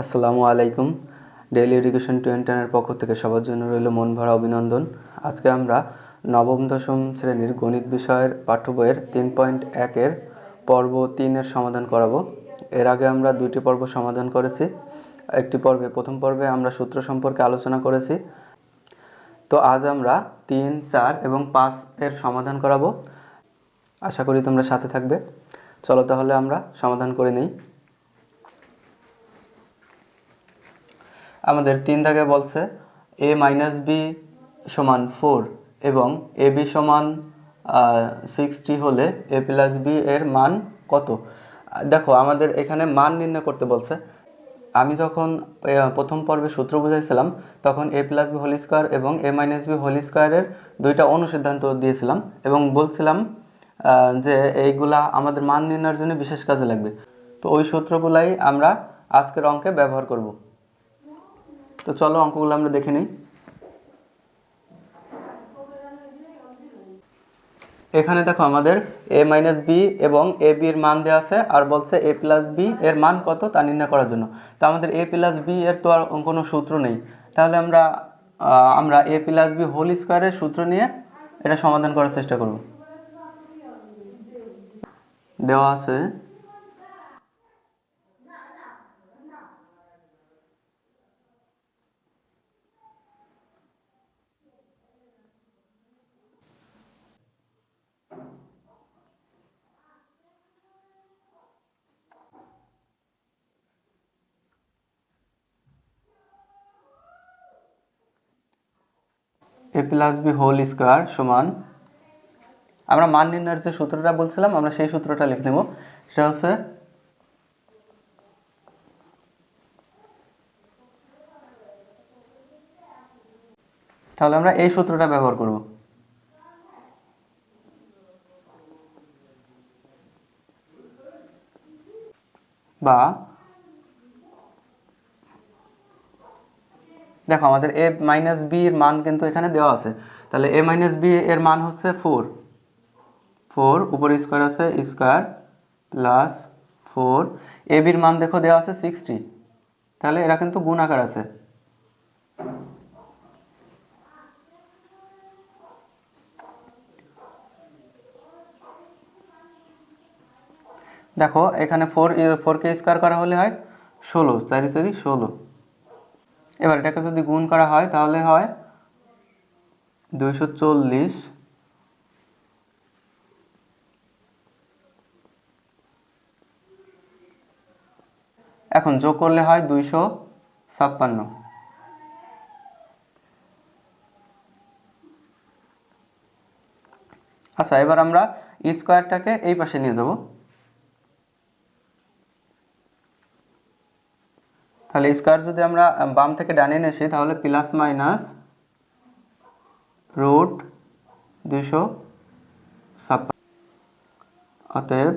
আসসালামু আলাইকুম। Daily education 210 এর পক্ষ থেকে সবার জন্য রইল মন ভরা অভিনন্দন। আজকে আমরা নবম দশম শ্রেণীর গণিত বিষয়ের পাঠ্য বইয়ের 3.1 এর পর্ব 3 এর সমাধান করাবো। এর আগে আমরা দুইটি পর্ব সমাধান করেছি। প্রথম পর্বে আমরা সূত্র সম্পর্কে আলোচনা করেছি। তো আজ আমরা 3, 4 এবং 5 এর সমাধান করাবো। আশা করি তোমরা সাথে থাকবে। চলো তাহলে আমরা সমাধান করে নেই। আমাদের 3 দাগে বলছে a - b সমান 4 এবং ab সমান 60 হলে a + b এর মান কত? দেখো আমাদের এখানে মান নির্ণয় করতে বলছে। আমি যখন প্রথম পর্বে সূত্র বুঝাইছিলাম তখন a + b হোল স্কয়ার এবং a - b হোল স্কয়ারের দুইটা অনুসিদ্ধান্ত দিয়েছিলাম এবং বলছিলাম যে এইগুলা আমাদের মান নির্ণয়ের জন্য বিশেষ কাজে লাগবে। তো ওই সূত্রগুলাই আমরা আজকের অঙ্কে ব্যবহার করব। তো চলো অঙ্কগুলো আমরা দেখে নিই। এখানে দেখো আমাদের a - b এবং ab এর মান দেওয়া আছে আর বলছে a + b এর মান কত তা নির্ণয় করার জন্য। তো আমাদের a + b এর তো আর কোনো সূত্র নেই, তাহলে আমরা a + b হোল স্কয়ারের সূত্র নিয়ে এটা সমাধান করার চেষ্টা করব। দেওয়া আছে a + b হোল স্কয়ার সমান, আমরা মান নির্ণয়ের যে সূত্রটা বলছিলাম আমরা সেই সূত্রটা লিখে নেব। সেটা হচ্ছে তাহলে আমরা এই সূত্রটা ব্যবহার করব। বা দেখো আমাদের a - b এর মান কিন্তু এখানে দেওয়া আছে। তাহলে a - b এর মান হচ্ছে 4 উপরে স্কয়ার আছে স্কয়ার প্লাস 4, ab এর মান দেখো দেওয়া আছে 60, তাহলে এরা কিন্তু গুণ আকার আছে। দেখো এখানে 4 কে স্কয়ার করা হলে হয় 16, 4 × 4 = 16। এবার এটাকে যদি গুণ করা হয় তাহলে হয় 240। এখন যোগ করলে হয় 256। আচ্ছা, এবার আমরা স্কয়ারটাকে এই পাশে নিয়ে যাব। তাহলে স্কয়ার যদি আমরা বাম থেকে ডানে নিয়ে আসি তাহলে প্লাস মাইনাস রুট 256। অতএব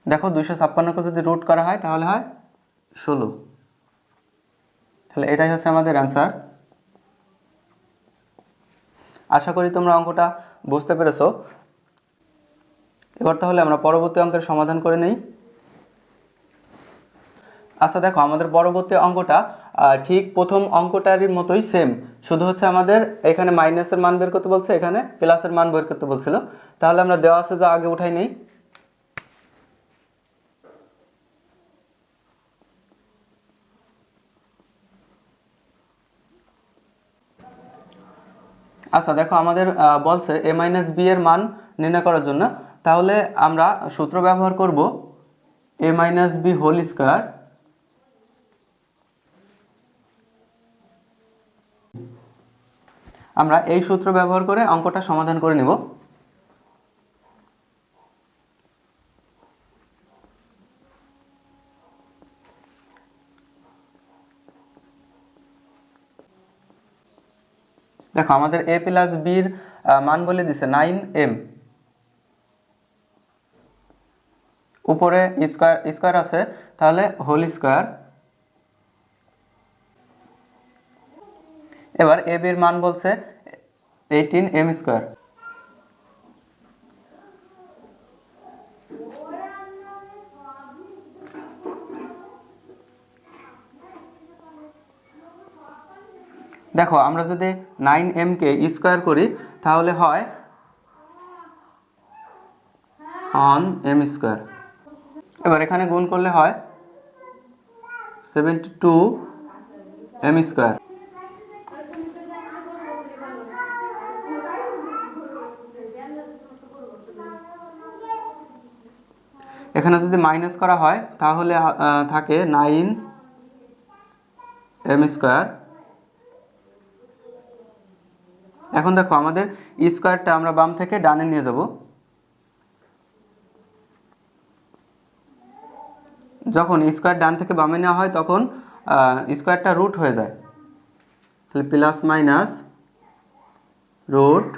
দেখো 256কে যদি রুট করা হয় তাহলে হয় 16। তাহলে এটাই হচ্ছে আমাদের অ্যান্সার। আশা করি তোমরা অঙ্কটা বুঝতে পেরেছো। এবার তাহলে আমরা পরবর্তী অঙ্কের সমাধান করে নেই। আচ্ছা দেখো আমাদের পরবর্তী অঙ্কটা ঠিক প্রথম অঙ্কটারই মতোই সেম, শুধু হচ্ছে আমাদের এখানে মাইনাসের মান বের করতে বলছে, এখানে প্লাসের মান বের করতে বলছিল। তাহলে আমরা দেওয়া আছে যা আগে উঠাই নেই। আচ্ছা দেখো আমাদের বলছে a - b এর মান নির্ণয় করার জন্য, তাহলে আমরা সূত্র ব্যবহার করব a - b হোল স্কয়ার আমরা এই সূত্র ব্যবহার করে অঙ্কটা সমাধান করে নেব। দেখো আমাদের a + b এর মান বলে দিছে 9m, উপরে স্কয়ার আছে তাহলে হোল স্কয়ার। এবার ab এর মান বলছে 18m²। দেখো আমরা যদি 9m কে স্কয়ার করি তাহলে হয় অন m স্কয়ার। এবার এখানে গুণ করলে হয় 72m স্কয়ার। এখানে যদি মাইনাস করা হয় তাহলে থাকে 9m স্কয়ার। এখন দেখো আমাদের স্কয়ারটা আমরা বাম থেকে ডানে নিয়ে যাব। যখন স্কয়ার ডান থেকে বামে নেওয়া হয় তখন স্কয়ারটা রুট হয়ে যায়, তাহলে plus minus root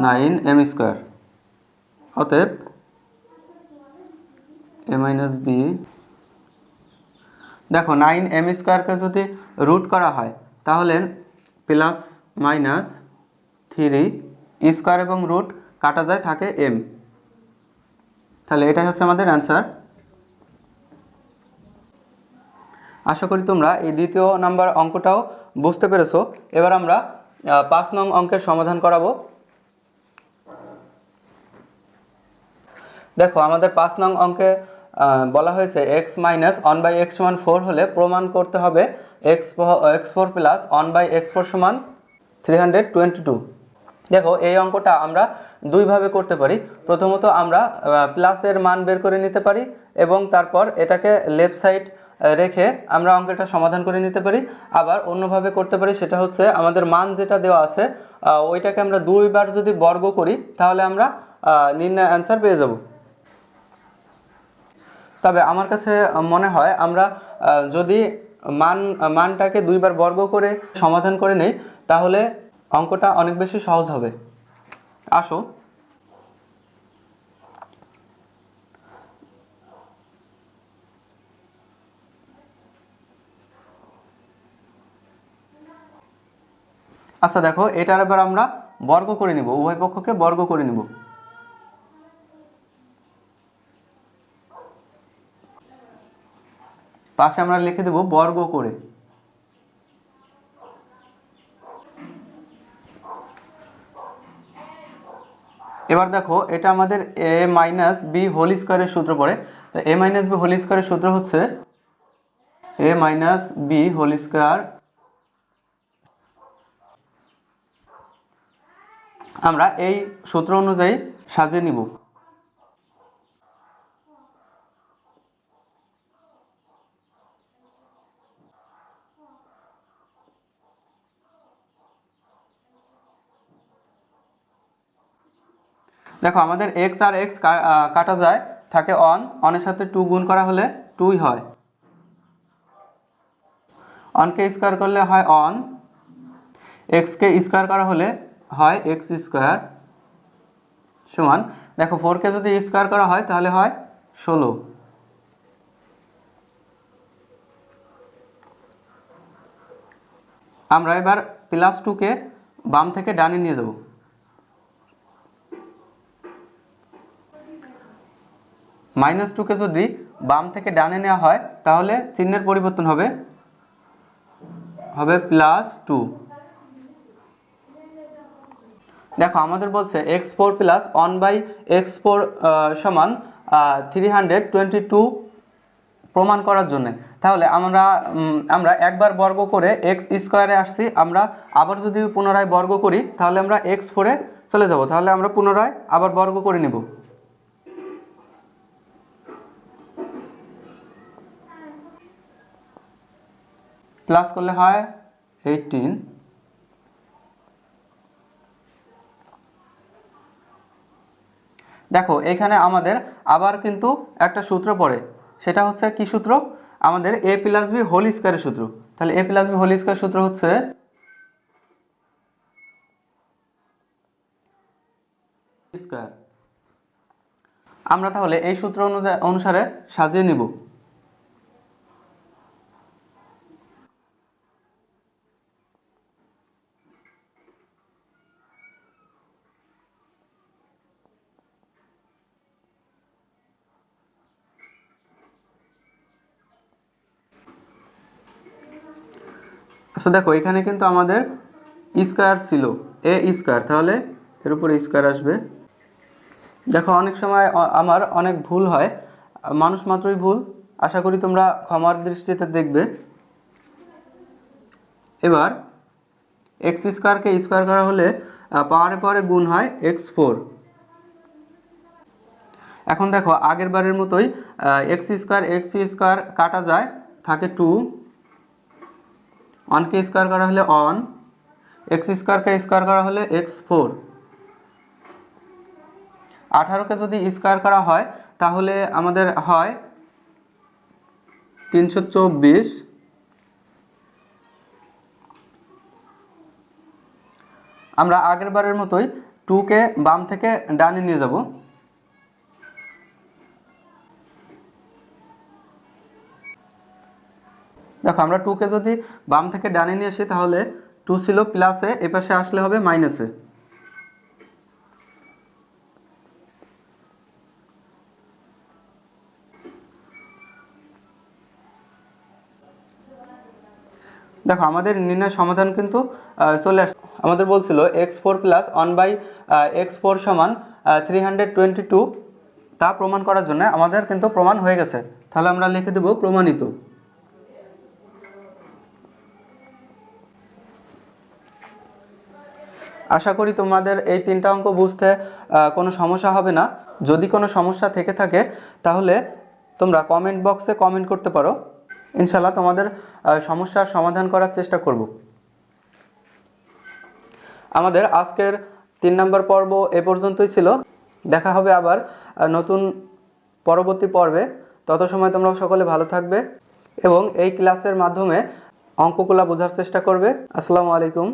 9m square. অতএব a মাইনাস বি, দেখো 9m স্কয়ারকে যদি রুট করা হয় তাহলে প্লাস মাইনাস 3 স্কয়ার এবং রুট কাটা যায়, থাকে m। তাহলে এটাই হচ্ছে আমাদের অ্যান্সার। আশা করি তোমরা এই দ্বিতীয় নাম্বার অঙ্কটাও বুঝতে পেরেছো। এবার আমরা 5 নং অঙ্কের সমাধান করাবো। দেখো আমাদের 5 নং অঙ্কে বলা হয়েছে x মাইনাস 1/x সমান 4 হলে প্রমাণ করতে হবে x4 প্লাস 1/x4 সমান 322। দেখো এই অঙ্কটা আমরা দুইভাবে করতে পারি। প্রথমত আমরা প্লাসের মান বের করে নিতে পারি এবং তারপর এটাকে লেফট সাইড রেখে আমরা অঙ্কটা সমাধান করে নিতে পারি। আবার অন্যভাবে করতে পারি, সেটা হচ্ছে আমাদের মান যেটা দেওয়া আছে ওইটাকে আমরা দুইবার যদি বর্গ করি তাহলে আমরা নির্ণয় অ্যান্সার পেয়ে যাব। তবে আমার কাছে মনে হয় আমরা যদি মানটাকে দুইবার বর্গ করে সমাধান করে নেই তাহলে অঙ্কটা অনেক বেশি সহজ হবে। আসো আচ্ছা দেখো এটার এবার আমরা বর্গ করে নিব, উভয় পক্ষকে বর্গ করে নিব। পাশে আমরা লিখে দেব বর্গ করে। এবার দেখো এটা আমাদের a মাইনাস বি হোল স্কয়ারের সূত্র পড়ে। তো a মাইনাস বি হোল স্কয়ারের সূত্র হচ্ছে a minus B whole square. আমরা এই সূত্র অনুযায়ী সাজিয়ে নিব। দেখো আমাদের x আর x কাটা যায়, থাকে অনের সাথে 2 গুণ করা হলে 2ই হয়। অনকে স্কয়ার করলে হয় অন, x কে স্কয়ার করা হলে হয় x স্কয়ার সমান, দেখো 4 কে যদি স্কয়ার করা হয় তাহলে হয় 16। আমরা এবার প্লাস 2 কে বাম থেকে ডানে নিয়ে যাব। মাইনাস 2 কে যদি বাম থেকে ডানে নেওয়া হয় তাহলে চিহ্নের পরিবর্তন হবে প্লাস 2। দেখো আমাদের বলছে x4 প্লাস 1/x4 সমান 322 প্রমাণ করার জন্য। তাহলে আমরা একবার বর্গ করে x স্কয়ারে আসছি, আমরা আবার যদি পুনরায় বর্গ করি তাহলে আমরা x4 এ চলে যাব। তাহলে আমরা পুনরায় আবার বর্গ করে নেব। প্লাস করলে হয় 18। দেখো এখানে আমাদের আবার কিন্তু একটা সূত্র পড়ে, সেটা হচ্ছে কি সূত্র? আমাদের a প্লাস বি হোল স্কয়ারের সূত্র। তাহলে a plus B whole square সূত্র হচ্ছে স্কয়ার। আমরা তাহলে এই সূত্র অনুসারে সাজিয়ে নিব। আচ্ছা দেখো এখানে কিন্তু আমাদের স্কয়ার ছিল এ স্কয়ার, তাহলে এর উপরে স্কয়ার আসবে। দেখো অনেক সময় আমার অনেক ভুল হয়, মানুষ মাত্রই ভুল, আশা করি তোমরা ক্ষমার দৃষ্টিতে দেখবে। এবার এক্স স্কয়ারকে স্কয়ার করা হলে পাওয়ারে পাওয়ারে গুণ হয় x4। এখন দেখো আগের বারের মতোই এক্স স্কয়ার কাটা যায়, থাকে 2, 1কে স্কয়ার করা হলে 1, এক্স স্কয়ারকে স্কয়ার করা হলে x4। 18কে যদি স্কয়ার করা হয় তাহলে আমাদের হয় 324। আমরা আগের বারের মতোই 2কে বাম থেকে ডানে নিয়ে যাব। দেখো আমরা 2কে যদি বাম থেকে ডানে নিয়ে আসি তাহলে 2 ছিল প্লাসে, এপাশে আসলে হবে মাইনাসে। দেখো আমাদের নির্ণয় সমাধান কিন্তু চলে আসছে। আমাদের বলছিল x4 প্লাস 1/x4 সমান 322, তা প্রমাণ করার জন্য আমাদের কিন্তু প্রমাণ হয়ে গেছে, তাহলে আমরা লিখে দেব প্রমাণিত। আশা করি তোমাদের এই 3টা অঙ্ক বুঝতে কোনো সমস্যা হবে না। যদি কোনো সমস্যা থেকে থাকে তাহলে তোমরা কমেন্ট বক্সে কমেন্ট করতে পারো, ইনশাআল্লাহ তোমাদের সমস্যার সমাধান করার চেষ্টা করব। আমাদের আজকের 3 নম্বর পর্ব এ পর্যন্তই ছিল। দেখা হবে আবার নতুন পরবর্তী পর্বে। তত সময় তোমরা সকলে ভালো থাকবে এবং এই ক্লাসের মাধ্যমে অঙ্কগুলো বোঝার চেষ্টা করবে। আসসালামু আলাইকুম।